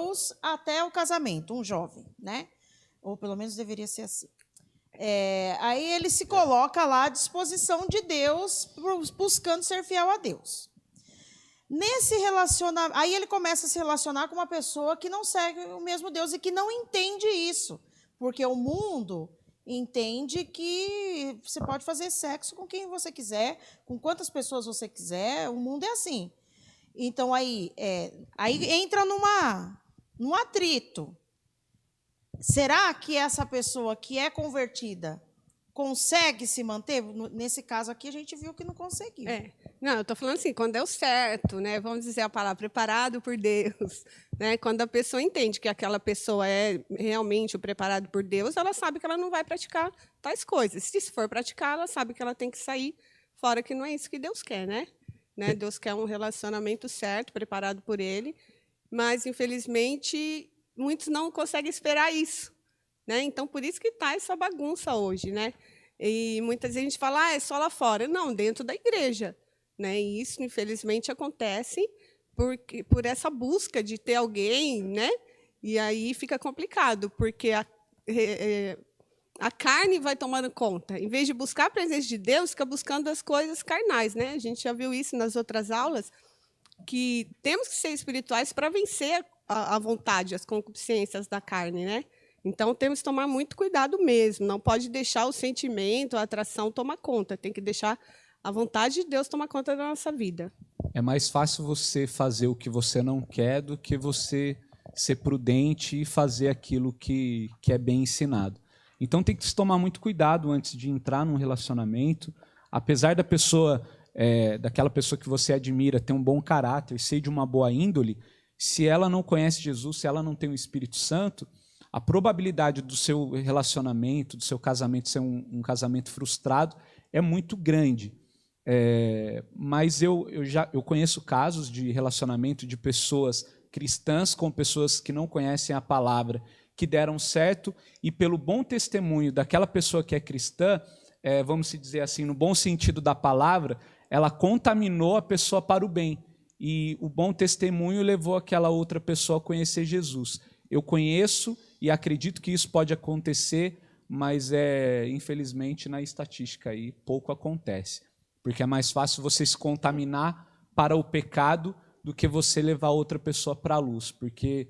Deus até o casamento, um jovem, né? Ou pelo menos deveria ser assim. Aí ele se coloca lá à disposição de Deus, buscando ser fiel a Deus. Nesse relacionamento, aí ele começa a se relacionar com uma pessoa que não segue o mesmo Deus e que não entende isso, porque o mundo entende que você pode fazer sexo com quem você quiser, com quantas pessoas você quiser, o mundo é assim. Então aí entra num atrito. Será que essa pessoa que é convertida consegue se manter? Nesse caso aqui, a gente viu que não conseguiu. Não, eu estou falando assim, quando é o certo, né? Vamos dizer a palavra, preparado por Deus. Né? Quando a pessoa entende que aquela pessoa é realmente o preparado por Deus, ela sabe que ela não vai praticar tais coisas. Se for praticar, ela sabe que ela tem que sair fora, que não é isso que Deus quer, né? Deus quer um relacionamento certo, preparado por Ele, mas, infelizmente, muitos não conseguem esperar isso. Né? Então, por isso que está essa bagunça hoje. Né? E muitas vezes a gente fala, é só lá fora. Não, dentro da igreja. Né? E isso, infelizmente, acontece por essa busca de ter alguém, né? E aí fica complicado, porque a carne vai tomando conta. Em vez de buscar a presença de Deus, fica buscando as coisas carnais. Né? A gente já viu isso nas outras aulas, que temos que ser espirituais para vencer a vontade, as concupiscências da carne. Né? Então, temos que tomar muito cuidado mesmo. Não pode deixar o sentimento, a atração tomar conta. Tem que deixar a vontade de Deus tomar conta da nossa vida. É mais fácil você fazer o que você não quer do que você ser prudente e fazer aquilo que é bem ensinado. Então tem que se tomar muito cuidado antes de entrar num relacionamento. Apesar da pessoa, daquela pessoa que você admira ter um bom caráter, ser de uma boa índole, se ela não conhece Jesus, se ela não tem o Espírito Santo, a probabilidade do seu relacionamento, do seu casamento ser um casamento frustrado é muito grande. Mas eu conheço casos de relacionamento de pessoas cristãs com pessoas que não conhecem a palavra, que deram certo, e pelo bom testemunho daquela pessoa que é cristã, vamos dizer assim, no bom sentido da palavra, ela contaminou a pessoa para o bem, e o bom testemunho levou aquela outra pessoa a conhecer Jesus. Eu conheço e acredito que isso pode acontecer, mas infelizmente na estatística aí pouco acontece. Porque é mais fácil você se contaminar para o pecado do que você levar outra pessoa para a luz. Porque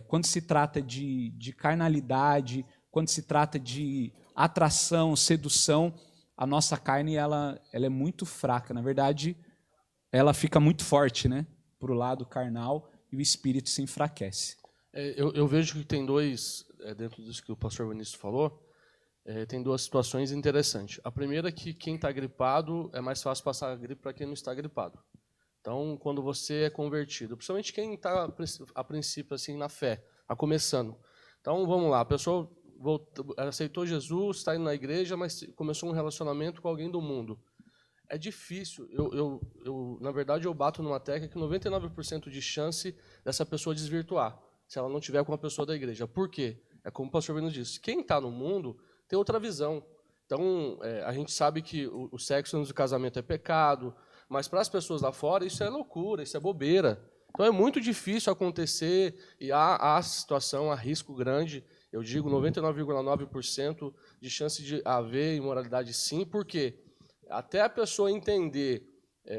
quando se trata de carnalidade, quando se trata de atração, sedução, a nossa carne ela é muito fraca. Na verdade, ela fica muito forte, né, para o lado carnal, e o espírito se enfraquece. Eu vejo que tem dentro disso que o pastor Vinícius falou, tem duas situações interessantes. A primeira é que quem está gripado, é mais fácil passar a gripe para quem não está gripado. Então, quando você é convertido, principalmente quem está, a princípio, assim, na fé, está começando. Então, vamos lá, a pessoa aceitou Jesus, está indo na igreja, mas começou um relacionamento com alguém do mundo. É difícil. Na verdade, eu bato numa tecla que 99% de chance dessa pessoa desvirtuar, se ela não tiver com uma pessoa da igreja. Por quê? É como o pastor Bruno disse, quem está no mundo tem outra visão. Então, a gente sabe que o sexo antes do casamento é pecado, mas para as pessoas lá fora isso é loucura, isso é bobeira. Então é muito difícil acontecer e há situação, há risco grande, eu digo 99,9% de chance de haver imoralidade sim, porque até a pessoa entender,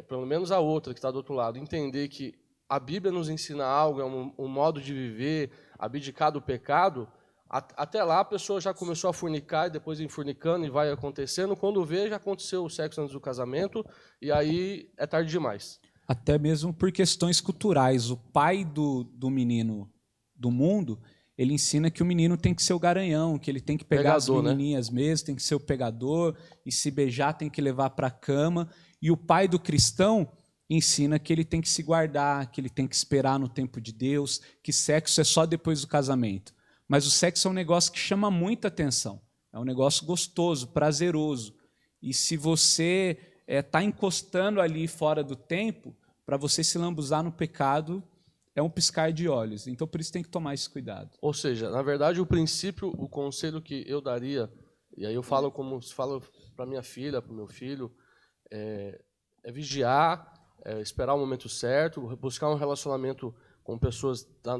pelo menos a outra que está do outro lado, entender que a Bíblia nos ensina algo, é um modo de viver, abdicar do pecado, até lá a pessoa já começou a fornicar, e depois ir fornicando e vai acontecendo. Quando vê, já aconteceu o sexo antes do casamento, e aí é tarde demais. Até mesmo por questões culturais. O pai do menino do mundo, ele ensina que o menino tem que ser o garanhão, que ele tem que pegar pegador, as menininhas, né, mesmo, tem que ser o pegador, e se beijar tem que levar para a cama. E o pai do cristão ensina que ele tem que se guardar, que ele tem que esperar no tempo de Deus, que sexo é só depois do casamento. Mas o sexo é um negócio que chama muita atenção. É um negócio gostoso, prazeroso. E se você está encostando ali fora do tempo, para você se lambuzar no pecado, é um piscar de olhos. Então, por isso tem que tomar esse cuidado. Ou seja, na verdade, o princípio, o conselho que eu daria, e aí eu falo como falo para minha filha, para o meu filho, é vigiar, esperar o momento certo, buscar um relacionamento com pessoas da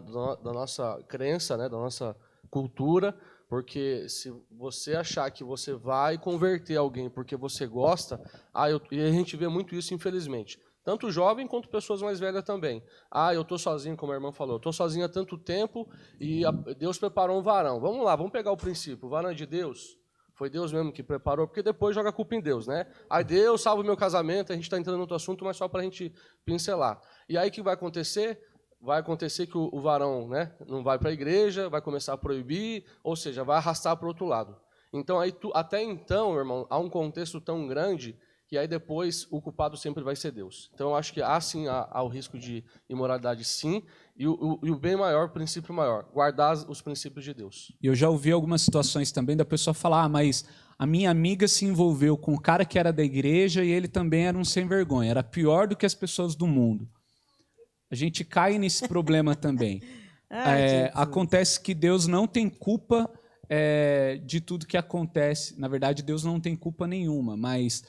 nossa crença, né, da nossa cultura, porque se você achar que você vai converter alguém porque você gosta, e a gente vê muito isso, infelizmente. Tanto jovem quanto pessoas mais velhas também. Eu estou sozinho, como a irmã falou, eu estou sozinho há tanto tempo e Deus preparou um varão. Vamos lá, vamos pegar o princípio. O varão é de Deus? Foi Deus mesmo que preparou, porque depois joga a culpa em Deus, né? Deus salva o meu casamento, a gente está entrando no outro assunto, mas só para a gente pincelar. E aí o que vai acontecer? Vai acontecer que o varão, né, não vai para a igreja, vai começar a proibir, ou seja, vai arrastar para o outro lado. Então, até então, irmão, há um contexto tão grande que aí depois o culpado sempre vai ser Deus. Então, eu acho que há o risco de imoralidade, sim, e o bem maior, o princípio maior, guardar os princípios de Deus. E eu já ouvi algumas situações também da pessoa falar, mas a minha amiga se envolveu com um cara que era da igreja e ele também era um sem vergonha, era pior do que as pessoas do mundo. A gente cai nesse problema também. Acontece que Deus não tem culpa de tudo que acontece. Na verdade, Deus não tem culpa nenhuma, mas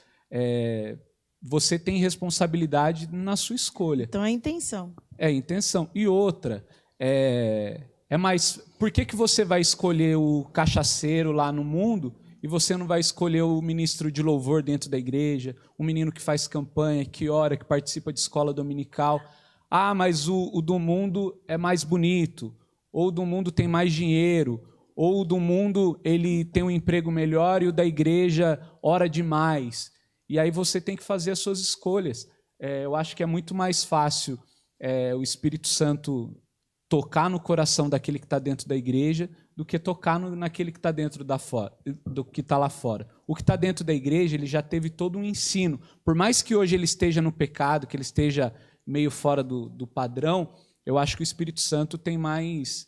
você tem responsabilidade na sua escolha. Então é intenção. É intenção. E outra, por que você vai escolher o cachaceiro lá no mundo e você não vai escolher o ministro de louvor dentro da igreja, o menino que faz campanha, que ora, que participa de escola dominical? Mas o do mundo é mais bonito, ou o do mundo tem mais dinheiro, ou o do mundo ele tem um emprego melhor e o da igreja ora demais. E aí você tem que fazer as suas escolhas. Eu acho que é muito mais fácil o Espírito Santo tocar no coração daquele que está dentro da igreja do que tocar naquele que está dentro do que está lá fora. O que está dentro da igreja, ele já teve todo um ensino. Por mais que hoje ele esteja no pecado, que ele esteja meio fora do padrão, eu acho que o Espírito Santo tem mais,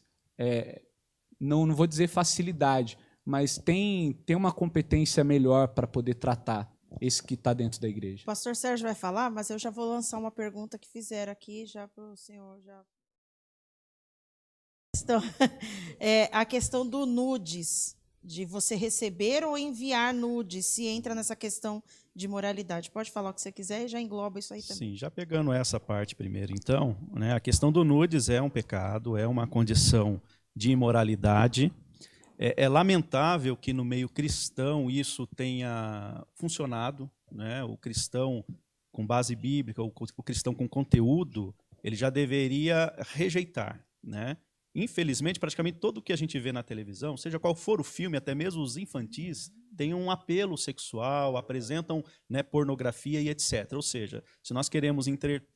não vou dizer facilidade, mas tem uma competência melhor para poder tratar esse que está dentro da igreja. O pastor Sérgio vai falar, mas eu já vou lançar uma pergunta que fizeram aqui já para o senhor. A questão do nudes, de você receber ou enviar nudes, se entra nessa questão de moralidade. Pode falar o que você quiser e já engloba isso aí também. Sim, já pegando essa parte primeiro, então, né, a questão do nudes é um pecado, é uma condição de imoralidade. É lamentável que no meio cristão isso tenha funcionado, né? O cristão com base bíblica, o cristão com conteúdo, ele já deveria rejeitar, né? Infelizmente, praticamente tudo o que a gente vê na televisão, seja qual for o filme, até mesmo os infantis, tem um apelo sexual, apresentam, né, pornografia e etc. Ou seja, se nós queremos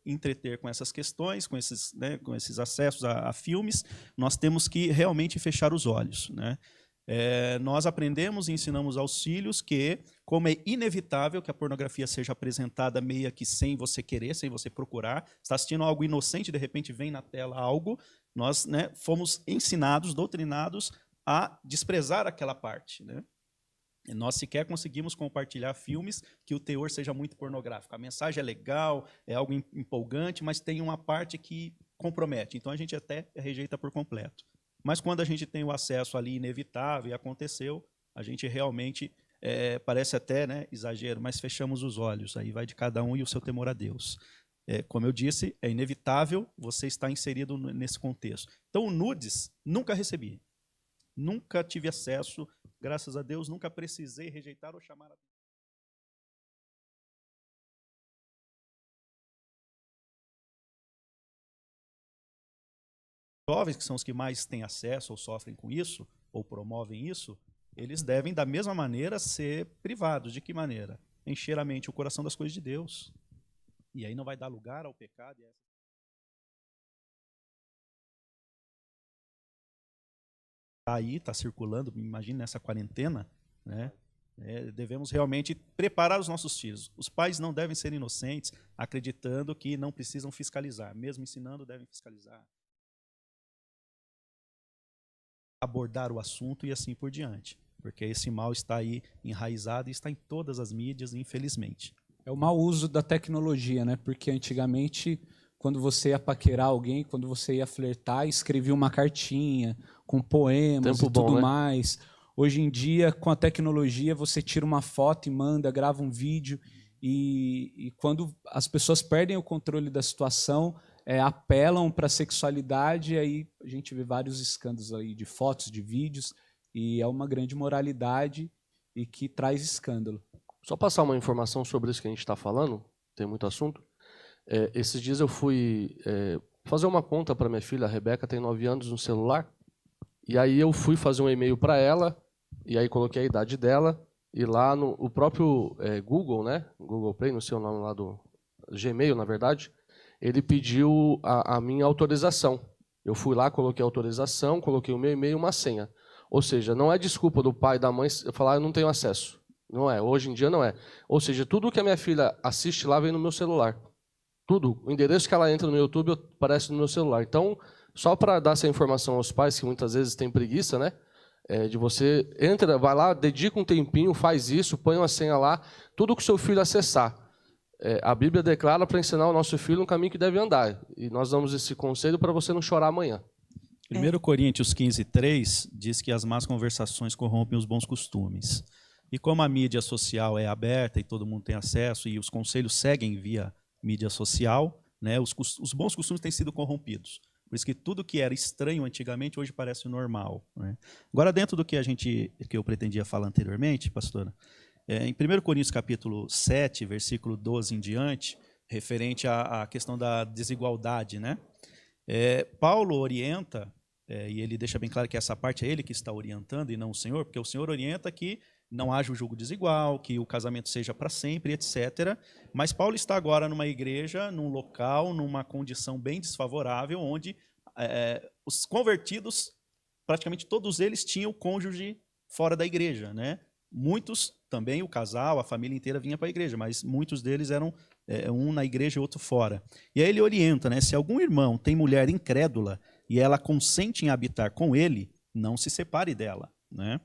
entreter com essas questões, com esses acessos a filmes, nós temos que realmente fechar os olhos, né? Nós aprendemos e ensinamos aos filhos que, como é inevitável que a pornografia seja apresentada meio que sem você querer, sem você procurar, está assistindo algo inocente, de repente vem na tela algo, nós, né, fomos ensinados, doutrinados a desprezar aquela parte, né? E nós sequer conseguimos compartilhar filmes que o teor seja muito pornográfico. A mensagem é legal, é algo empolgante, mas tem uma parte que compromete. Então a gente até rejeita por completo. Mas quando a gente tem o acesso ali inevitável e aconteceu, a gente realmente, parece até, né, exagero, mas fechamos os olhos. Aí vai de cada um e o seu temor a Deus. Como eu disse, é inevitável você estar inserido nesse contexto. Então, o nudes, nunca recebi. Nunca tive acesso, graças a Deus, nunca precisei rejeitar ou chamar a jovens, que são os que mais têm acesso ou sofrem com isso, ou promovem isso, eles devem, da mesma maneira, ser privados. De que maneira? Encher a mente e o coração das coisas de Deus. E aí não vai dar lugar ao pecado. Aí está circulando, imagine nessa quarentena, né? Devemos realmente preparar os nossos filhos. Os pais não devem ser inocentes, acreditando que não precisam fiscalizar. Mesmo ensinando, devem fiscalizar. Abordar o assunto e assim por diante. Porque esse mal está aí enraizado e está em todas as mídias, infelizmente. É o mau uso da tecnologia, né? Porque antigamente, quando você ia paquerar alguém, quando você ia flertar, escrevia uma cartinha com poemas e tudo mais. Hoje em dia, com a tecnologia, você tira uma foto e manda, grava um vídeo. E quando as pessoas perdem o controle da situação, apelam para a sexualidade, e aí a gente vê vários escândalos aí de fotos, de vídeos, e é uma grande moralidade e que traz escândalo. Só passar uma informação sobre isso que a gente está falando, tem muito assunto. Esses dias eu fui fazer uma conta para minha filha, a Rebeca tem 9 anos, no celular, e aí eu fui fazer um e-mail para ela, e aí coloquei a idade dela, e lá no o próprio Google, né, Google Play, não sei o nome lá do Gmail, na verdade, ele pediu a minha autorização. Eu fui lá, coloquei a autorização, coloquei o meu e-mail e uma senha. Ou seja, não é desculpa do pai e da mãe falar eu não tenho acesso. Não é, hoje em dia não é. Ou seja, tudo que a minha filha assiste lá vem no meu celular. Tudo. O endereço que ela entra no YouTube aparece no meu celular. Então, só para dar essa informação aos pais, que muitas vezes têm preguiça, né? De você entra, vai lá, dedica um tempinho, faz isso, põe uma senha lá, tudo que o seu filho acessar. A Bíblia declara para ensinar o nosso filho um caminho que deve andar. E nós damos esse conselho para você não chorar amanhã. 1 Coríntios 15:3 diz que as más conversações corrompem os bons costumes. E como a mídia social é aberta e todo mundo tem acesso e os conselhos seguem via mídia social, né, os bons costumes têm sido corrompidos. Por isso que tudo que era estranho antigamente hoje parece normal, né? Agora, dentro do que eu pretendia falar anteriormente, pastora, em 1 Coríntios capítulo 7, versículo 12 em diante, referente à questão da desigualdade, né? Paulo orienta, e ele deixa bem claro que essa parte é ele que está orientando e não o Senhor, porque o Senhor orienta que não haja o julgo desigual, que o casamento seja para sempre, etc. Mas Paulo está agora numa igreja, num local, numa condição bem desfavorável, onde os convertidos, praticamente todos eles tinham o cônjuge fora da igreja, né? Muitos também, o casal, a família inteira vinha para a igreja, mas muitos deles eram um na igreja e outro fora. E aí ele orienta, né? Se algum irmão tem mulher incrédula e ela consente em habitar com ele, não se separe dela, né?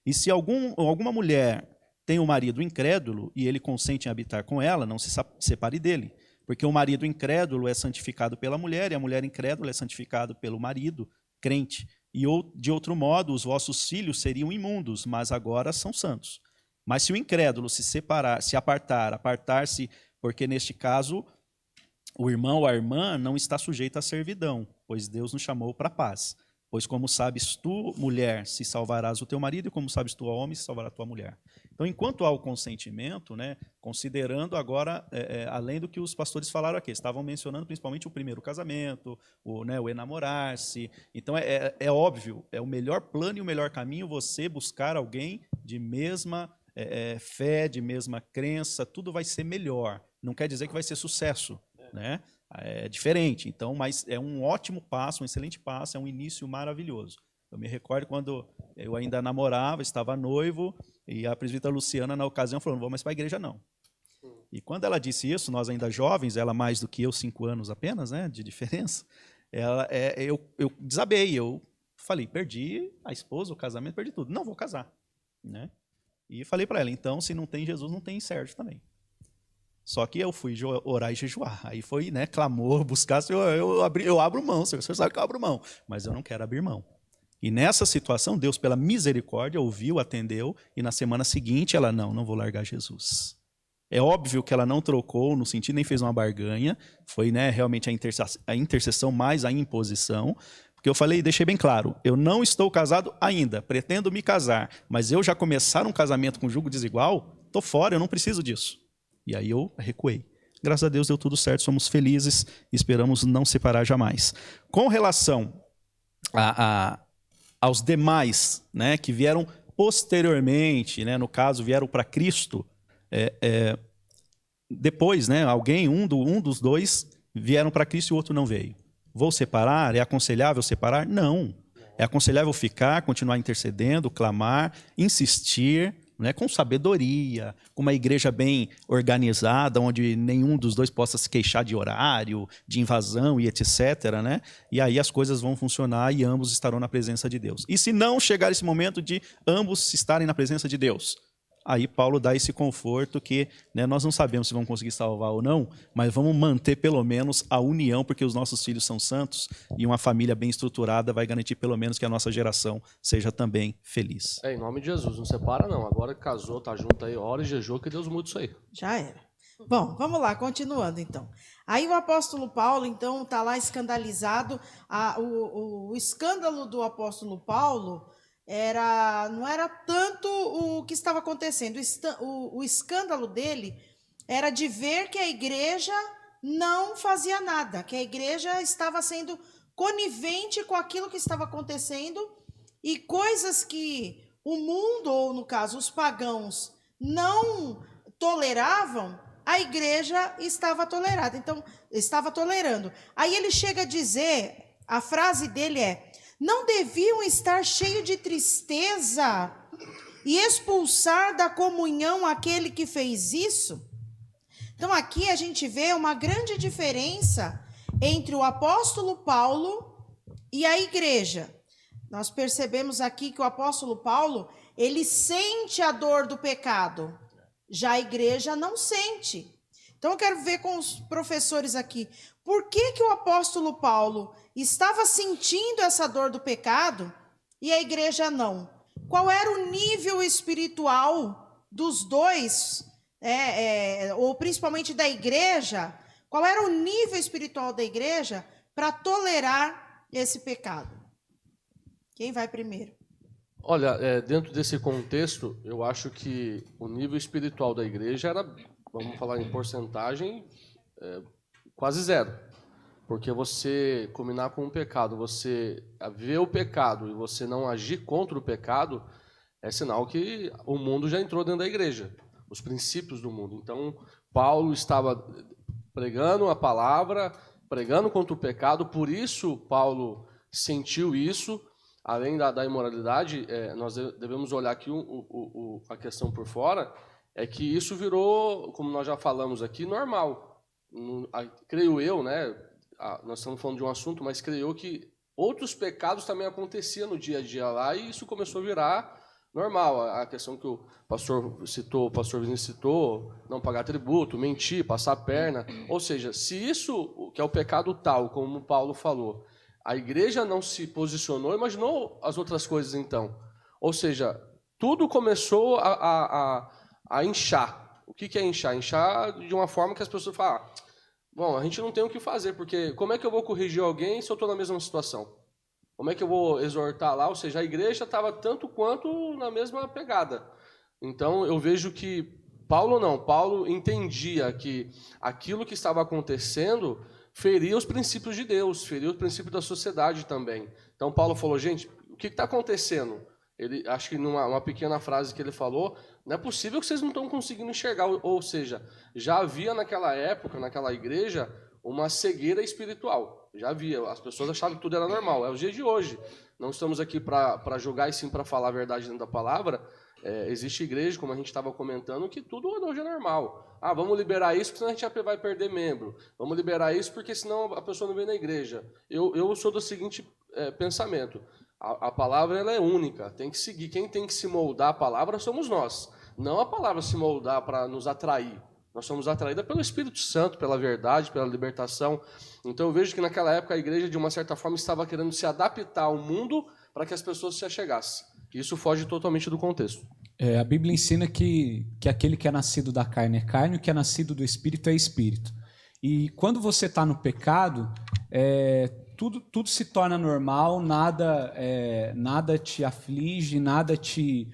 E se alguma mulher tem um marido incrédulo e ele consente em habitar com ela, não se separe dele. Porque o marido incrédulo é santificado pela mulher e a mulher incrédula é santificada pelo marido crente. E de outro modo, os vossos filhos seriam imundos, mas agora são santos. Mas se o incrédulo se separar, se apartar-se, porque neste caso o irmão ou a irmã não está sujeito à servidão, pois Deus nos chamou para a paz. Pois como sabes tu, mulher, se salvarás o teu marido, e como sabes tu, homem, se salvará a tua mulher. Então, enquanto há o consentimento, né, considerando agora, além do que os pastores falaram aqui, estavam mencionando principalmente o primeiro casamento, o enamorar-se. Então, é óbvio, é o melhor plano e o melhor caminho você buscar alguém de mesma fé, de mesma crença, tudo vai ser melhor. Não quer dizer que vai ser sucesso, né? É diferente, então, mas é um ótimo passo, um excelente passo, é um início maravilhoso. Eu me recordo quando eu ainda namorava, estava noivo, e a presbítera Luciana, na ocasião, falou, não vou mais para a igreja, não. E quando ela disse isso, nós ainda jovens, ela mais do que eu, 5 anos apenas, né, de diferença, eu desabei, eu falei, perdi a esposa, o casamento, perdi tudo, não vou casar, né? E falei para ela, então, se não tem Jesus, não tem Sérgio também. Só que eu fui orar e jejuar. Aí foi, né, clamor, buscar, Senhor, eu abro mão, Senhor, o Senhor sabe que eu abro mão, mas eu não quero abrir mão. E nessa situação, Deus, pela misericórdia, ouviu, atendeu, e na semana seguinte ela, não vou largar Jesus. É óbvio que ela não trocou, no sentido, nem fez uma barganha, foi, né, realmente a intercessão mais a imposição, porque eu falei, deixei bem claro, eu não estou casado ainda, pretendo me casar, mas eu já começar um casamento com julgo desigual, estou fora, eu não preciso disso. E aí eu recuei. Graças a Deus deu tudo certo, somos felizes e esperamos não separar jamais. Com relação aos demais, né, que vieram posteriormente, né, no caso, vieram para Cristo, depois, né, um dos dois, vieram para Cristo e o outro não veio. Vou separar? É aconselhável separar? Não. É aconselhável ficar, continuar intercedendo, clamar, insistir, né, com sabedoria, com uma igreja bem organizada, onde nenhum dos dois possa se queixar de horário, de invasão e etc. Né? E aí as coisas vão funcionar e ambos estarão na presença de Deus. E se não chegar esse momento de ambos estarem na presença de Deus, aí Paulo dá esse conforto que, né, nós não sabemos se vamos conseguir salvar ou não, mas vamos manter pelo menos a união, porque os nossos filhos são santos e uma família bem estruturada vai garantir pelo menos que a nossa geração seja também feliz. Em nome de Jesus, não separa não. Agora que casou, tá junto aí, ora e jejum, que Deus muda isso aí. Já era. Bom, vamos lá, continuando então. Aí o apóstolo Paulo, então, está lá escandalizado. O escândalo do apóstolo Paulo não era tanto o que estava acontecendo. O escândalo dele era de ver que a igreja não fazia nada, que a igreja estava sendo conivente com aquilo que estava acontecendo e coisas que o mundo, ou no caso os pagãos, não toleravam, a igreja estava tolerada. Então, estava tolerando. Aí ele chega a dizer, a frase dele é: não deviam estar cheios de tristeza e expulsar da comunhão aquele que fez isso? Então, aqui a gente vê uma grande diferença entre o apóstolo Paulo e a igreja. Nós percebemos aqui que o apóstolo Paulo, ele sente a dor do pecado. Já a igreja não sente. Então, eu quero ver com os professores aqui. Por que o apóstolo Paulo estava sentindo essa dor do pecado e a igreja não? Qual era o nível espiritual dos dois, ou principalmente da igreja? Qual era o nível espiritual da igreja para tolerar esse pecado? Quem vai primeiro? Olha, dentro desse contexto, eu acho que o nível espiritual da igreja era, vamos falar em porcentagem, quase zero. Porque você combinar com o pecado, você ver o pecado e você não agir contra o pecado, é sinal que o mundo já entrou dentro da igreja, os princípios do mundo. Então, Paulo estava pregando a palavra, pregando contra o pecado, por isso Paulo sentiu isso. Além da imoralidade, nós devemos olhar aqui a questão por fora, é que isso virou, como nós já falamos aqui, normal. Creio eu, né? Nós estamos falando de um assunto, mas creio eu que outros pecados também aconteciam no dia a dia lá e isso começou a virar normal. A questão que o pastor Vinícius citou, não pagar tributo, mentir, passar a perna. Ou seja, se isso, que é o pecado tal, como Paulo falou, a igreja não se posicionou, imaginou as outras coisas então. Ou seja, tudo começou a inchar. O que é inchar? Inchar de uma forma que as pessoas falam, bom, a gente não tem o que fazer, porque como é que eu vou corrigir alguém se eu estou na mesma situação? Como é que eu vou exortar lá? Ou seja, a igreja estava tanto quanto na mesma pegada. Então, eu vejo que Paulo entendia que aquilo que estava acontecendo feria os princípios de Deus, feria os princípios da sociedade também. Então, Paulo falou, gente, o que está acontecendo? Acho que numa pequena frase que ele falou, não é possível que vocês não estão conseguindo enxergar. Ou seja, já havia naquela época, naquela igreja, uma cegueira espiritual. Já havia, as pessoas achavam que tudo era normal. É o dia de hoje. Não estamos aqui para julgar e sim para falar a verdade dentro da palavra. Existe igreja, como a gente estava comentando, que tudo hoje é normal. Vamos liberar isso, porque senão a gente vai perder membro. Vamos liberar isso, porque senão a pessoa não vem na igreja. Eu sou do seguinte pensamento. A palavra ela é única, tem que seguir. Quem tem que se moldar a palavra somos nós. Não a palavra se moldar para nos atrair. Nós somos atraídos pelo Espírito Santo, pela verdade, pela libertação. Então eu vejo que naquela época a igreja, de uma certa forma, estava querendo se adaptar ao mundo para que as pessoas se achegassem. Isso foge totalmente do contexto. A Bíblia ensina que aquele que é nascido da carne é carne, o que é nascido do Espírito é Espírito. E quando você está no pecado, tudo se torna normal, nada te aflige, nada te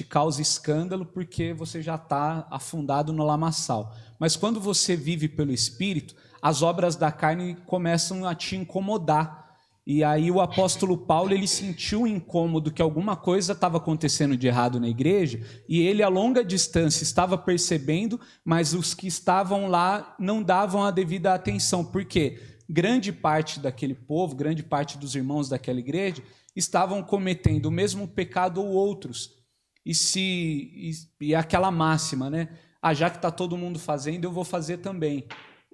causa escândalo, porque você já está afundado no lamaçal. Mas quando você vive pelo Espírito, as obras da carne começam a te incomodar. E aí o apóstolo Paulo, ele sentiu um incômodo que alguma coisa estava acontecendo de errado na igreja, e ele a longa distância estava percebendo, mas os que estavam lá não davam a devida atenção. Por quê? Grande parte daquele povo, grande parte dos irmãos daquela igreja, estavam cometendo o mesmo pecado ou outros. E aquela máxima, né? Já que está todo mundo fazendo, eu vou fazer também.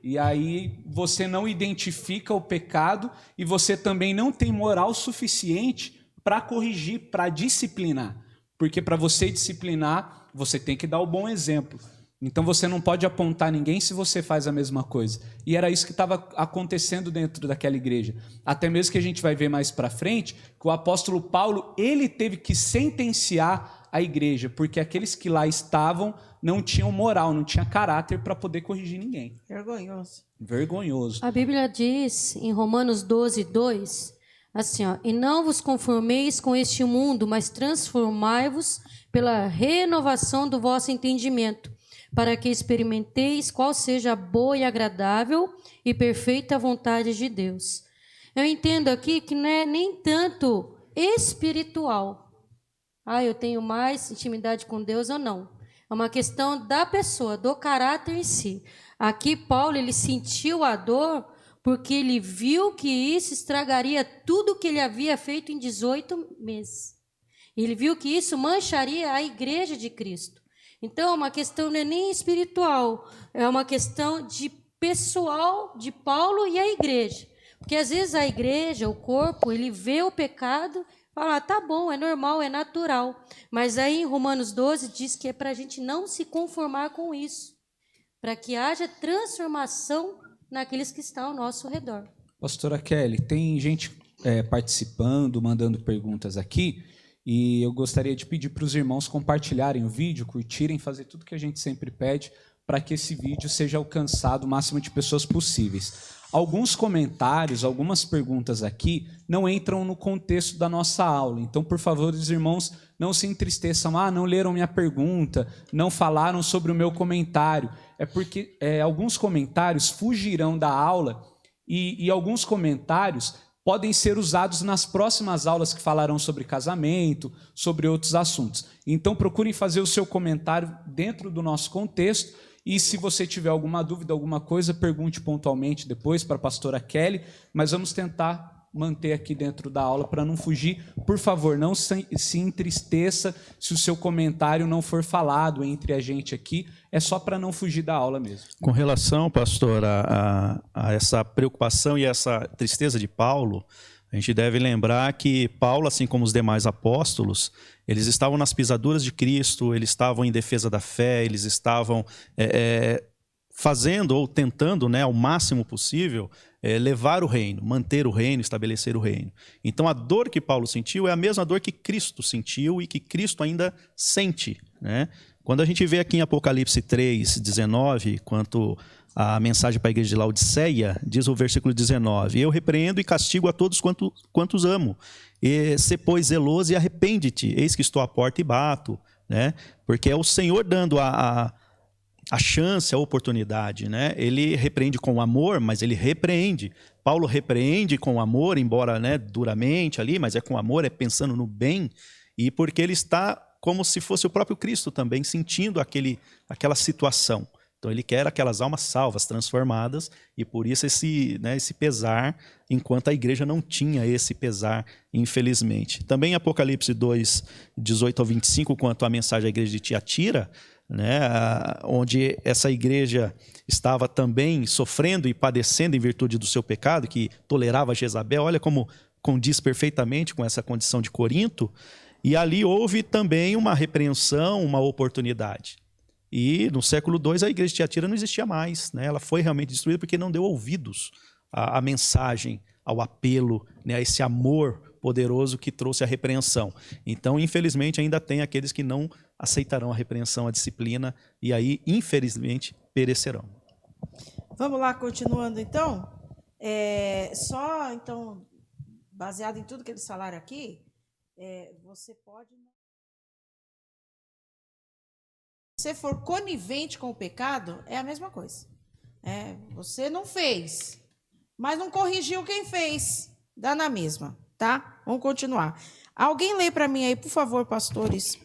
E aí você não identifica o pecado e você também não tem moral suficiente para corrigir, para disciplinar. Porque para você disciplinar, você tem que dar o bom exemplo. Então você não pode apontar ninguém se você faz a mesma coisa. E era isso que estava acontecendo dentro daquela igreja. Até mesmo que a gente vai ver mais para frente, que o apóstolo Paulo, ele teve que sentenciar a igreja, porque aqueles que lá estavam não tinham moral, não tinha caráter para poder corrigir ninguém. Vergonhoso. Vergonhoso. A Bíblia diz em Romanos 12, 2, assim, ó, e não vos conformeis com este mundo, mas transformai-vos pela renovação do vosso entendimento, para que experimenteis qual seja a boa e agradável e perfeita vontade de Deus. Eu entendo aqui que não é nem tanto espiritual. Eu tenho mais intimidade com Deus ou não. É uma questão da pessoa, do caráter em si. Aqui Paulo, ele sentiu a dor porque ele viu que isso estragaria tudo que ele havia feito em 18 meses. Ele viu que isso mancharia a igreja de Cristo. Então, é uma questão não é nem espiritual, é uma questão de pessoal de Paulo e a igreja. Porque às vezes a igreja, o corpo, ele vê o pecado, fala, tá bom, é normal, é natural. Mas aí em Romanos 12 diz que é para a gente não se conformar com isso, para que haja transformação naqueles que estão ao nosso redor. Pastora Kelly, tem gente participando, mandando perguntas aqui, e eu gostaria de pedir para os irmãos compartilharem o vídeo, curtirem, fazer tudo que a gente sempre pede para que esse vídeo seja alcançado o máximo de pessoas possíveis. Alguns comentários, algumas perguntas aqui não entram no contexto da nossa aula. Então, por favor, os irmãos não se entristeçam. Não leram minha pergunta, não falaram sobre o meu comentário. É porque alguns comentários fugirão da aula e alguns comentários podem ser usados nas próximas aulas que falarão sobre casamento, sobre outros assuntos. Então, procurem fazer o seu comentário dentro do nosso contexto. E se você tiver alguma dúvida, alguma coisa, pergunte pontualmente depois para a pastora Kelly, mas vamos tentar manter aqui dentro da aula para não fugir. Por favor, não se entristeça se o seu comentário não for falado entre a gente aqui, é só para não fugir da aula mesmo. Com relação, pastor, a essa preocupação e essa tristeza de Paulo, a gente deve lembrar que Paulo, assim como os demais apóstolos, eles estavam nas pisaduras de Cristo, eles estavam em defesa da fé, eles estavam fazendo ou tentando, ao máximo possível, levar o reino, manter o reino, estabelecer o reino. Então a dor que Paulo sentiu é a mesma dor que Cristo sentiu e que Cristo ainda sente, né? Quando a gente vê aqui em Apocalipse 3, 19, quanto a mensagem para a igreja de Laodiceia, diz o versículo 19, eu repreendo e castigo a todos quantos amo. E se, pois, zeloso e arrepende-te, eis que estou à porta e bato, né? Porque é o Senhor dando a chance, a oportunidade, né? Ele repreende com amor, mas ele repreende. Paulo repreende com amor, embora duramente ali, mas é com amor, é pensando no bem, e porque ele está como se fosse o próprio Cristo também sentindo aquela situação. Então ele quer aquelas almas salvas, transformadas, e por isso esse pesar, enquanto a igreja não tinha esse pesar, infelizmente. Também em Apocalipse 2, 18 ao 25, quanto à mensagem à igreja de Tiatira, onde essa igreja estava também sofrendo e padecendo em virtude do seu pecado, que tolerava Jezabel, olha como condiz perfeitamente com essa condição de Corinto, e ali houve também uma repreensão, uma oportunidade. E no século II a igreja de Tiatira não existia mais, né? Ela foi realmente destruída porque não deu ouvidos à mensagem, ao apelo, a esse amor poderoso que trouxe a repreensão. Então, infelizmente, ainda tem aqueles que não aceitarão a repreensão, a disciplina, e aí, infelizmente, perecerão. Vamos lá, continuando então. Então, baseado em tudo que eles falaram aqui, você pode... Se você for conivente com o pecado, é a mesma coisa. Você não fez, mas não corrigiu quem fez. Dá na mesma, tá? Vamos continuar. Alguém lê para mim aí, por favor, pastores.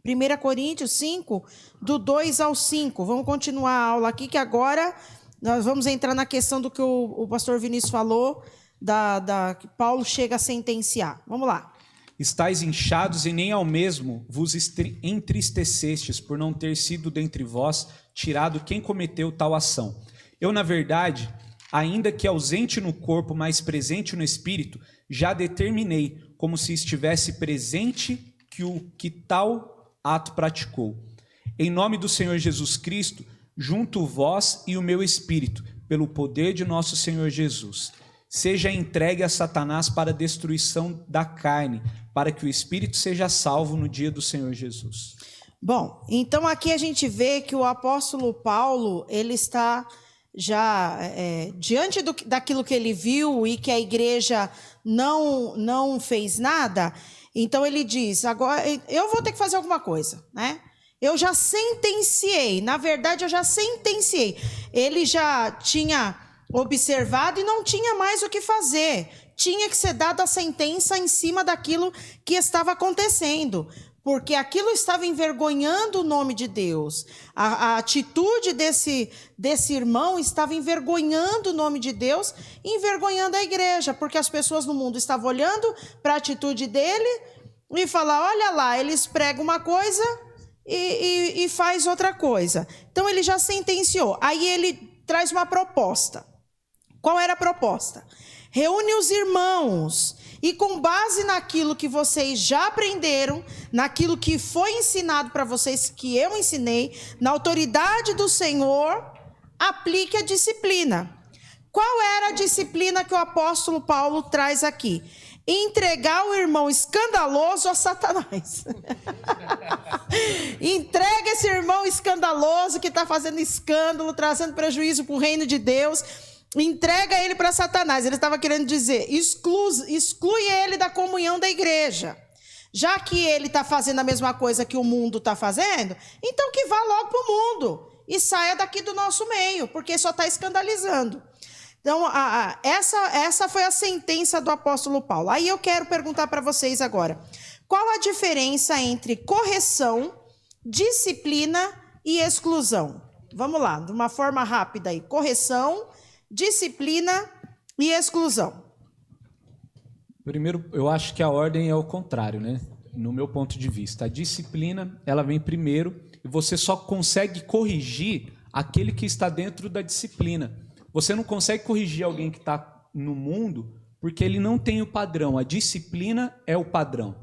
1 Coríntios 5, do 2 ao 5. Vamos continuar a aula aqui, que agora nós vamos entrar na questão do que o pastor Vinícius falou, que Paulo chega a sentenciar. Vamos lá. Estais inchados e nem ao mesmo vos entristecestes por não ter sido dentre vós tirado quem cometeu tal ação. Eu, na verdade, ainda que ausente no corpo, mas presente no espírito, já determinei, como se estivesse presente, que tal ato praticou. Em nome do Senhor Jesus Cristo, junto vós e o meu espírito, pelo poder de nosso Senhor Jesus. Seja entregue a Satanás para a destruição da carne, para que o espírito seja salvo no dia do Senhor Jesus. Bom, então aqui a gente vê que o apóstolo Paulo, ele está já diante daquilo que ele viu e que a igreja não fez nada. Então ele diz, agora eu vou ter que fazer alguma coisa, né? Eu já sentenciei, na verdade eu já sentenciei. Ele já tinha observado e não tinha mais o que fazer. Tinha que ser dada a sentença em cima daquilo que estava acontecendo, porque aquilo estava envergonhando o nome de Deus. A atitude desse irmão estava envergonhando o nome de Deus, envergonhando a igreja, porque as pessoas no mundo estavam olhando para a atitude dele e falar, olha lá, eles pregam uma coisa e faz outra coisa. Então ele já sentenciou. Aí ele traz uma proposta. Qual era a proposta? Reúne os irmãos e, com base naquilo que vocês já aprenderam, naquilo que foi ensinado para vocês, que eu ensinei, na autoridade do Senhor, aplique a disciplina. Qual era a disciplina que o apóstolo Paulo traz aqui? Entregar o irmão escandaloso a Satanás. Entrega esse irmão escandaloso que está fazendo escândalo, trazendo prejuízo para o reino de Deus. Entrega ele para Satanás. Ele estava querendo dizer, exclui ele da comunhão da igreja. Já que ele está fazendo a mesma coisa que o mundo está fazendo, então que vá logo para o mundo e saia daqui do nosso meio, porque só está escandalizando. Então, essa foi a sentença do apóstolo Paulo. Aí eu quero perguntar para vocês agora, qual a diferença entre correção, disciplina e exclusão? Vamos lá, de uma forma rápida aí. Correção, disciplina e exclusão. Primeiro, eu acho que a ordem é o contrário, né? No meu ponto de vista. A disciplina, ela vem primeiro e você só consegue corrigir aquele que está dentro da disciplina. Você não consegue corrigir alguém que está no mundo porque ele não tem o padrão. A disciplina é o padrão.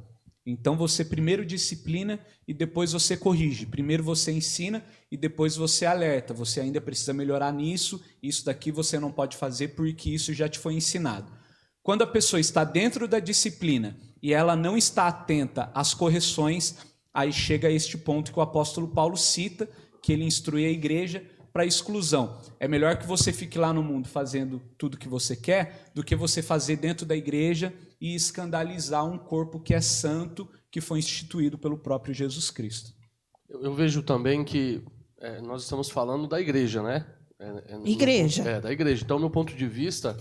Então você primeiro disciplina e depois você corrige. Primeiro você ensina e depois você alerta. Você ainda precisa melhorar nisso, isso daqui você não pode fazer porque isso já te foi ensinado. Quando a pessoa está dentro da disciplina e ela não está atenta às correções, aí chega a este ponto que o apóstolo Paulo cita, que ele instrui a igreja para exclusão. É melhor que você fique lá no mundo fazendo tudo que você quer do que você fazer dentro da igreja e escandalizar um corpo que é santo, que foi instituído pelo próprio Jesus Cristo. Eu vejo também que nós estamos falando da igreja, né? Igreja. Da igreja. Então, meu ponto de vista,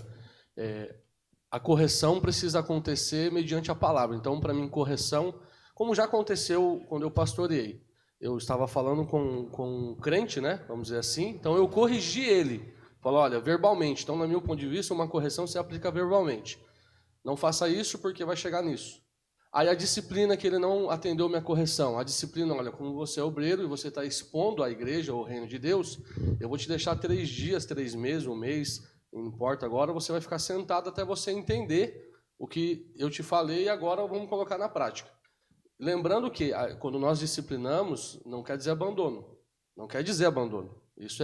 a correção precisa acontecer mediante a palavra. Então, para mim, correção, como já aconteceu quando eu pastoreei. Eu estava falando com um crente, né? Vamos dizer assim. Então, eu corrigi ele. Falei, olha, verbalmente. Então, no meu ponto de vista, uma correção se aplica verbalmente. Não faça isso porque vai chegar nisso. Aí a disciplina que ele não atendeu minha correção. A disciplina, olha, como você é obreiro e você está expondo a igreja, o reino de Deus, eu vou te deixar 3 dias, 3 meses, 1 mês, não importa agora, você vai ficar sentado até você entender o que eu te falei e agora vamos colocar na prática. Lembrando que quando nós disciplinamos, não quer dizer abandono. Não quer dizer abandono. Isso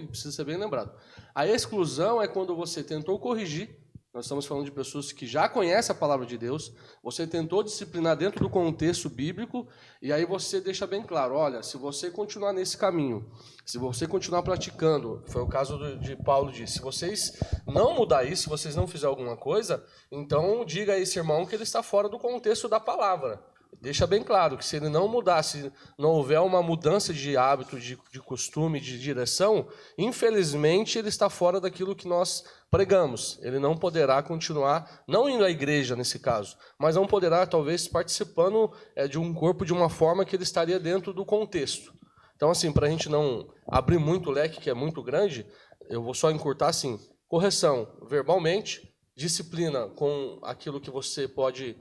precisa ser bem lembrado. A exclusão é quando você tentou corrigir. Nós estamos falando de pessoas que já conhecem a palavra de Deus. Você tentou disciplinar dentro do contexto bíblico e aí você deixa bem claro, olha, se você continuar nesse caminho, se você continuar praticando, foi o caso de Paulo disse, se vocês não mudar isso, se vocês não fizerem alguma coisa, então diga a esse irmão que ele está fora do contexto da palavra. Deixa bem claro que se ele não mudar, se não houver uma mudança de hábito, de costume, de direção, infelizmente ele está fora daquilo que nós pregamos. Ele não poderá continuar, não indo à igreja nesse caso, mas não poderá talvez participando de um corpo de uma forma que ele estaria dentro do contexto. Então assim, para a gente não abrir muito o leque, que é muito grande, eu vou só encurtar assim, correção verbalmente, disciplina com aquilo que você pode...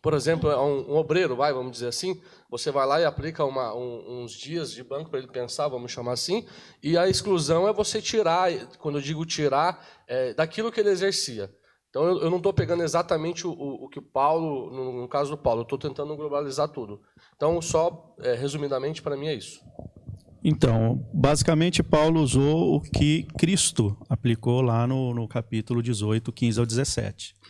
Por exemplo, um obreiro, vamos dizer assim, você vai lá e aplica uns dias de banco para ele pensar, vamos chamar assim, e a exclusão é você tirar, quando eu digo tirar, daquilo que ele exercia. Então, eu não estou pegando exatamente o que Paulo, no caso do Paulo, eu estou tentando globalizar tudo. Então, só resumidamente, para mim é isso. Então, basicamente, Paulo usou o que Cristo aplicou lá no capítulo 18, 15 ao 17.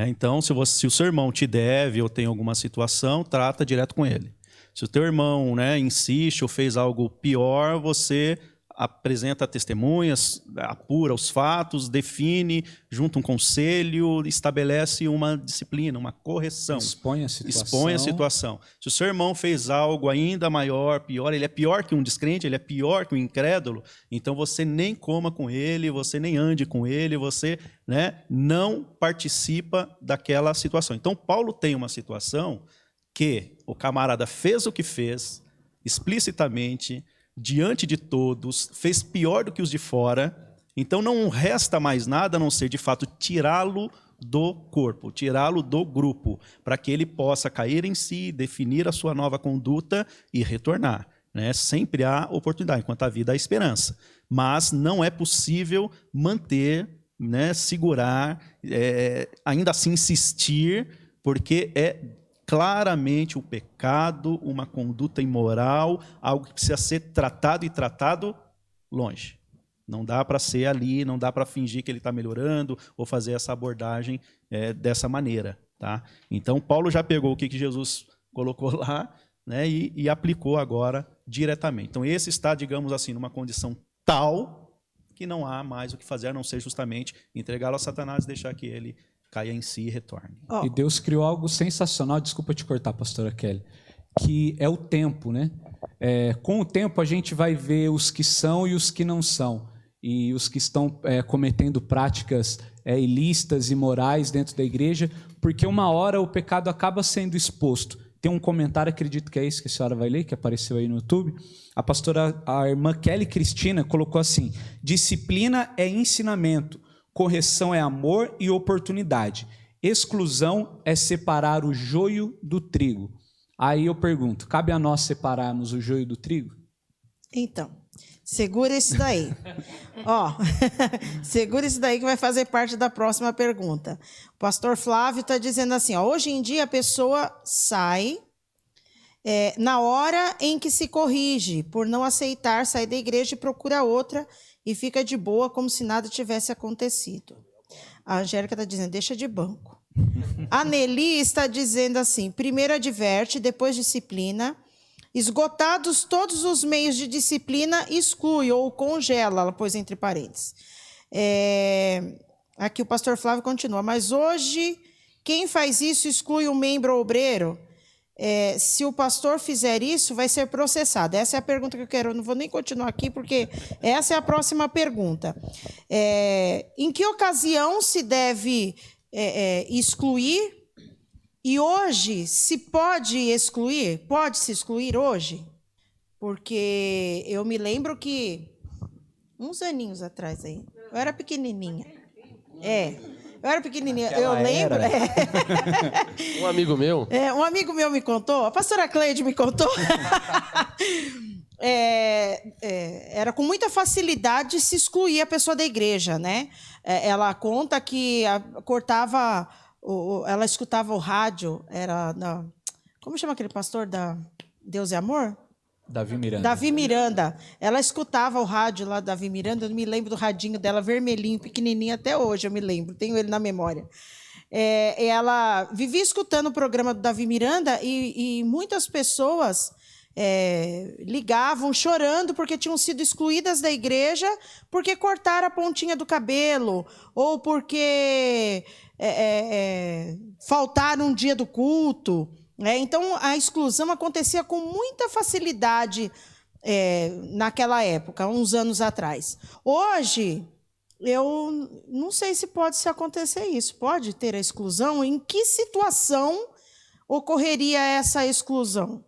Então, se o seu irmão te deve ou tem alguma situação, trata direto com ele. Se o teu irmão, né, insiste ou fez algo pior, você apresenta testemunhas, apura os fatos, define, junta um conselho, estabelece uma disciplina, uma correção. Expõe a situação. Expõe a situação. Se o seu irmão fez algo ainda maior, pior, ele é pior que um descrente, ele é pior que um incrédulo, então você nem coma com ele, você nem ande com ele, você, né, não participa daquela situação. Então, Paulo tem uma situação que o camarada fez o que fez, explicitamente, diante de todos, fez pior do que os de fora, então não resta mais nada a não ser, de fato, tirá-lo do corpo, tirá-lo do grupo, para que ele possa cair em si, definir a sua nova conduta e retornar. Né? Sempre há oportunidade, enquanto há vida há esperança. Mas não é possível manter, né, segurar, ainda assim insistir, porque é claramente o pecado, uma conduta imoral, algo que precisa ser tratado e tratado longe. Não dá para ser ali, não dá para fingir que ele está melhorando ou fazer essa abordagem dessa maneira. Tá? Então, Paulo já pegou o que Jesus colocou lá, né, e aplicou agora diretamente. Então, esse está, digamos assim, numa condição tal que não há mais o que fazer, a não ser justamente entregá-lo a Satanás e deixar que ele caia em si e retorne. E Deus criou algo sensacional, desculpa te cortar, pastora Kelly, que é o tempo, né? Com o tempo a gente vai ver os que são e os que não são. E os que estão cometendo práticas ilícitas e imorais dentro da igreja, porque uma hora o pecado acaba sendo exposto. Tem um comentário, acredito que é esse que a senhora vai ler, que apareceu aí no YouTube. A irmã Kelly Cristina colocou assim: disciplina é ensinamento, correção é amor e oportunidade. Exclusão é separar o joio do trigo. Aí eu pergunto, cabe a nós separarmos o joio do trigo? Então, segura esse daí. Ó, segura esse daí que vai fazer parte da próxima pergunta. O pastor Flávio está dizendo assim, ó, hoje em dia a pessoa sai na hora em que se corrige, por não aceitar, sai da igreja e procura outra, e fica de boa, como se nada tivesse acontecido. A Angélica está dizendo, deixa de banco. A Nelly está dizendo assim, primeiro adverte, depois disciplina. Esgotados todos os meios de disciplina, exclui ou congela, ela pôs entre parênteses. Aqui o pastor Flávio continua, mas hoje, quem faz isso exclui um membro obreiro? Se o pastor fizer isso, vai ser processado. Essa é a pergunta que eu quero. Eu não vou nem continuar aqui, porque essa é a próxima pergunta. Em que ocasião se deve excluir? E hoje, se pode excluir? Pode-se excluir hoje? Porque eu me lembro que, uns aninhos atrás aí, eu era pequenininha. Eu era pequenininha, eu lembro. Um amigo meu. Um amigo meu me contou, a pastora Cleide me contou. Era com muita facilidade se excluir a pessoa da igreja, né? Ela conta que cortava, ela escutava o rádio, como chama aquele pastor da Deus é Amor? Davi Miranda. Davi Miranda. Ela escutava o rádio lá do Davi Miranda, eu me lembro do radinho dela, vermelhinho, pequenininho, até hoje eu me lembro, tenho ele na memória. Ela vivia escutando o programa do Davi Miranda e muitas pessoas ligavam chorando porque tinham sido excluídas da igreja porque cortaram a pontinha do cabelo ou porque faltaram um dia do culto. Então, a exclusão acontecia com muita facilidade naquela época, uns anos atrás. Hoje, eu não sei se pode se acontecer isso. Pode ter a exclusão? Em que situação ocorreria essa exclusão?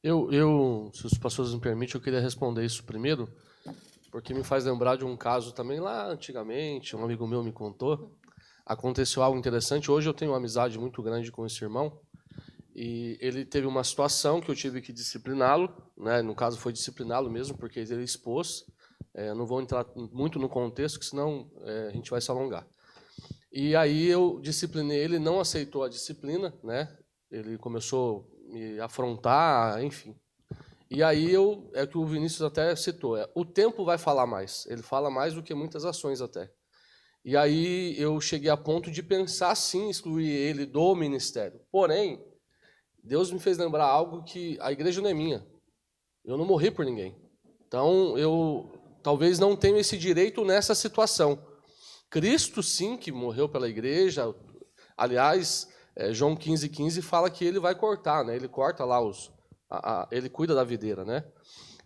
Se os pastores me permitem, eu queria responder isso primeiro, porque me faz lembrar de um caso também lá antigamente, um amigo meu me contou. Aconteceu algo interessante. Hoje eu tenho uma amizade muito grande com esse irmão. E ele teve uma situação que eu tive que discipliná-lo, né? No caso foi discipliná-lo mesmo, porque ele expôs. Não vou entrar muito no contexto, que senão a gente vai se alongar. E aí eu disciplinei ele, não aceitou a disciplina, né? Ele começou a me afrontar, enfim. E aí é que o Vinícius até citou, o tempo vai falar mais. Ele fala mais do que muitas ações até. E aí eu cheguei a ponto de pensar sim excluir ele do ministério. Porém, Deus me fez lembrar algo que a igreja não é minha. Eu não morri por ninguém. Então, eu talvez não tenha esse direito nessa situação. Cristo, sim, que morreu pela igreja. Aliás, João 15,15 fala que ele vai cortar, né? Ele corta lá ele cuida da videira, né?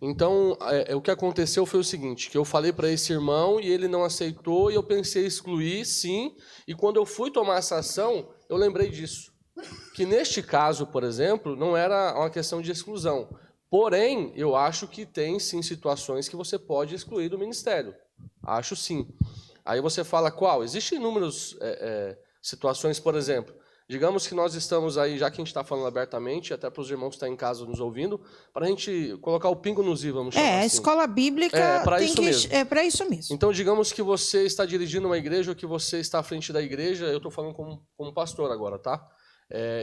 Então, o que aconteceu foi o seguinte, que eu falei para esse irmão e ele não aceitou e eu pensei em excluir, sim. E quando eu fui tomar essa ação, eu lembrei disso. Que neste caso, por exemplo, não era uma questão de exclusão. Porém, eu acho que tem, sim, situações que você pode excluir do ministério. Acho, sim. Aí você fala qual? Existem inúmeras situações, por exemplo, digamos que nós estamos aí, já que a gente está falando abertamente, até para os irmãos que estão em casa nos ouvindo, para a gente colocar o pingo nos i, vamos chamar assim. A escola bíblica é para isso mesmo. Então, digamos que você está dirigindo uma igreja ou que você está à frente da igreja, eu estou falando como pastor agora, tá?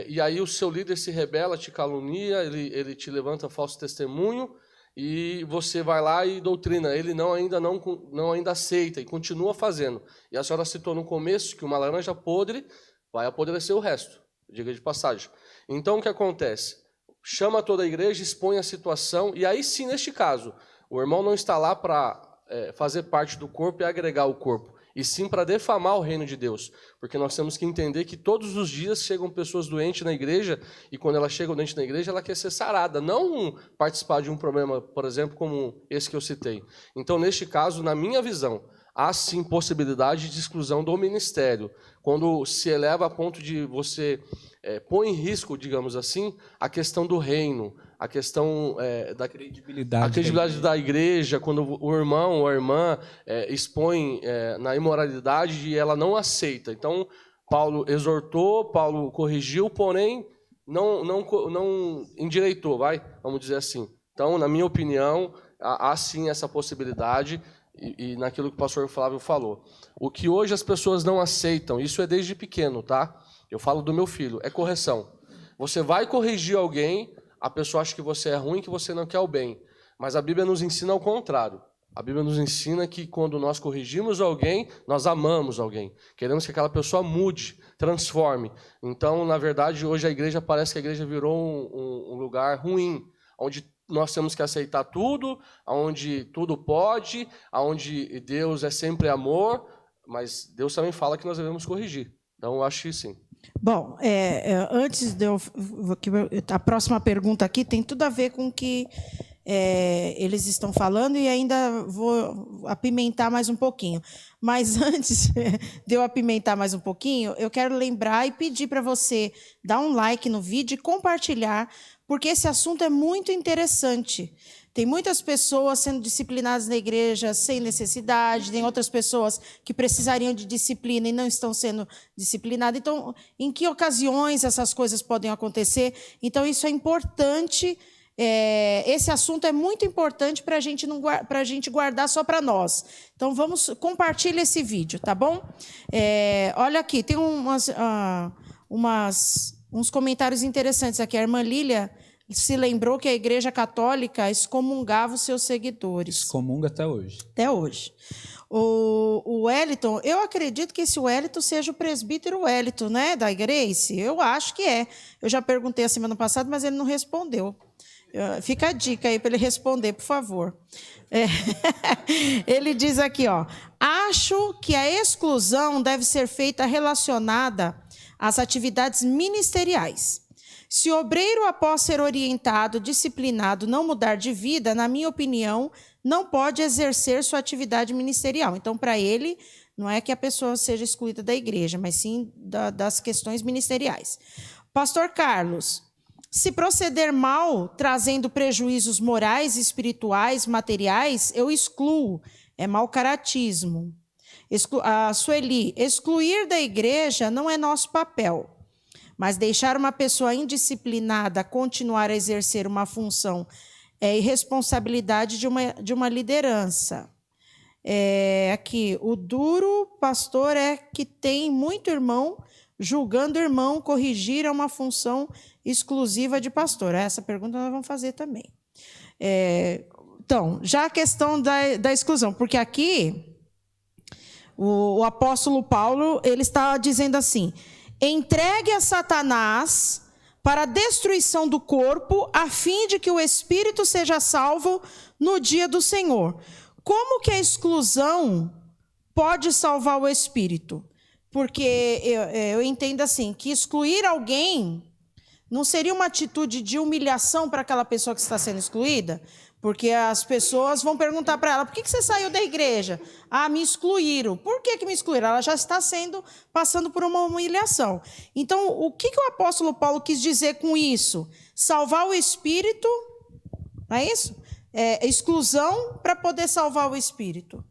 E aí o seu líder se rebela, te calunia, ele te levanta falso testemunho, e você vai lá e doutrina. Ele ainda aceita e continua fazendo. E a senhora citou no começo que uma laranja podre vai apodrecer o resto, diga de passagem. Então, o que acontece? Chama toda a igreja, expõe a situação, e aí sim, neste caso, o irmão não está lá para fazer parte do corpo e agregar o corpo, e sim para defamar o reino de Deus. Porque nós temos que entender que todos os dias chegam pessoas doentes na igreja, e quando ela chega doente na igreja, ela quer ser sarada, não participar de um problema, por exemplo, como esse que eu citei. Então, neste caso, na minha visão, há sim possibilidade de exclusão do ministério, quando se eleva a ponto de você pôr em risco, digamos assim, a questão do reino, a questão da credibilidade da igreja, quando o irmão ou a irmã expõe na imoralidade e ela não aceita. Então, Paulo exortou, Paulo corrigiu, porém não endireitou, vamos dizer assim. Então, na minha opinião, há sim essa possibilidade, e naquilo que o pastor Flávio falou. O que hoje as pessoas não aceitam, isso é desde pequeno, tá? Eu falo do meu filho, é correção. Você vai corrigir alguém, a pessoa acha que você é ruim, que você não quer o bem. Mas a Bíblia nos ensina ao contrário. A Bíblia nos ensina que quando nós corrigimos alguém, nós amamos alguém. Queremos que aquela pessoa mude, transforme. Então, na verdade, hoje parece que a igreja virou um lugar ruim, onde nós temos que aceitar tudo, onde tudo pode, onde Deus é sempre amor, mas Deus também fala que nós devemos corrigir. Então, eu acho que sim. Bom, antes de a próxima pergunta aqui tem tudo a ver com o que eles estão falando e ainda vou apimentar mais um pouquinho. Mas antes de eu apimentar mais um pouquinho, eu quero lembrar e pedir para você dar um like no vídeo e compartilhar, porque esse assunto é muito interessante. Tem muitas pessoas sendo disciplinadas na igreja sem necessidade, tem outras pessoas que precisariam de disciplina e não estão sendo disciplinadas. Então, em que ocasiões essas coisas podem acontecer? Então, isso é importante. Esse assunto é muito importante para a gente guardar só para nós. Então, compartilha esse vídeo, tá bom? Olha aqui, tem uns comentários interessantes aqui. A irmã Lília se lembrou que a Igreja Católica excomungava os seus seguidores. Excomunga até hoje. Até hoje. O Wellington, eu acredito que esse Wellington seja o presbítero Wellington, né, da Grace. Eu acho que é. Eu já perguntei a semana passada, mas ele não respondeu. Fica a dica aí para ele responder, por favor. Ele diz aqui, acho que a exclusão deve ser feita relacionada às atividades ministeriais. Se o obreiro, após ser orientado, disciplinado, não mudar de vida, na minha opinião, não pode exercer sua atividade ministerial. Então, para ele, não é que a pessoa seja excluída da igreja, mas sim das questões ministeriais. Pastor Carlos, se proceder mal, trazendo prejuízos morais, espirituais, materiais, eu excluo. É mau caratismo. A Sueli, excluir da igreja não é nosso papel. Mas deixar uma pessoa indisciplinada continuar a exercer uma função é irresponsabilidade de uma liderança. Aqui, o duro, pastor, é que tem muito irmão julgando irmão, corrigir é uma função exclusiva de pastor. Essa pergunta nós vamos fazer também. Então, já a questão da exclusão, porque aqui o apóstolo Paulo ele está dizendo assim: entregue a Satanás para a destruição do corpo, a fim de que o espírito seja salvo no dia do Senhor. Como que a exclusão pode salvar o espírito? Porque eu entendo assim, que excluir alguém não seria uma atitude de humilhação para aquela pessoa que está sendo excluída? Porque as pessoas vão perguntar para ela, por que você saiu da igreja? Ah, me excluíram. Por que me excluíram? Ela já está passando por uma humilhação. Então, o que o apóstolo Paulo quis dizer com isso? Salvar o espírito, não é isso? Exclusão para poder salvar o espírito.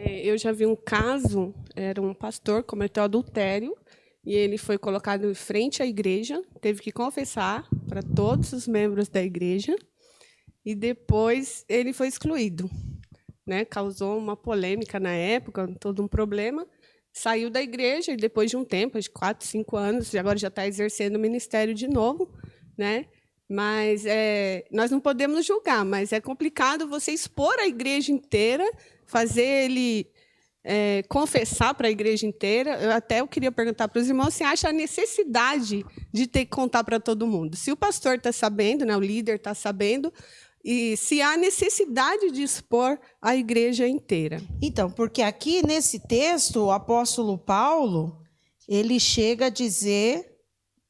Eu já vi um caso, era um pastor, cometeu adultério, e ele foi colocado em frente à igreja, teve que confessar para todos os membros da igreja, e depois ele foi excluído. Né? Causou uma polêmica na época, todo um problema. Saiu da igreja e depois de um tempo, de 4, 5 anos, agora já está exercendo o ministério de novo. Né? Mas nós não podemos julgar, mas é complicado você expor a igreja inteira, fazer ele confessar para a igreja inteira. Eu queria perguntar para os irmãos se acha a necessidade de ter que contar para todo mundo. Se o pastor está sabendo, né, o líder está sabendo, e se há necessidade de expor a igreja inteira. Então, porque aqui nesse texto, o apóstolo Paulo, ele chega a dizer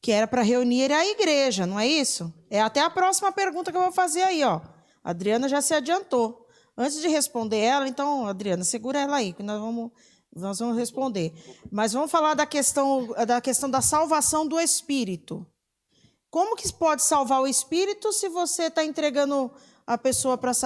que era para reunir a igreja, não é isso? É até a próxima pergunta que eu vou fazer aí, ó. A Adriana já se adiantou. Antes de responder ela, então, Adriana, segura ela aí, que nós vamos responder. Mas vamos falar da questão da salvação do espírito. Como que pode salvar o espírito se você está entregando a pessoa para Satanás?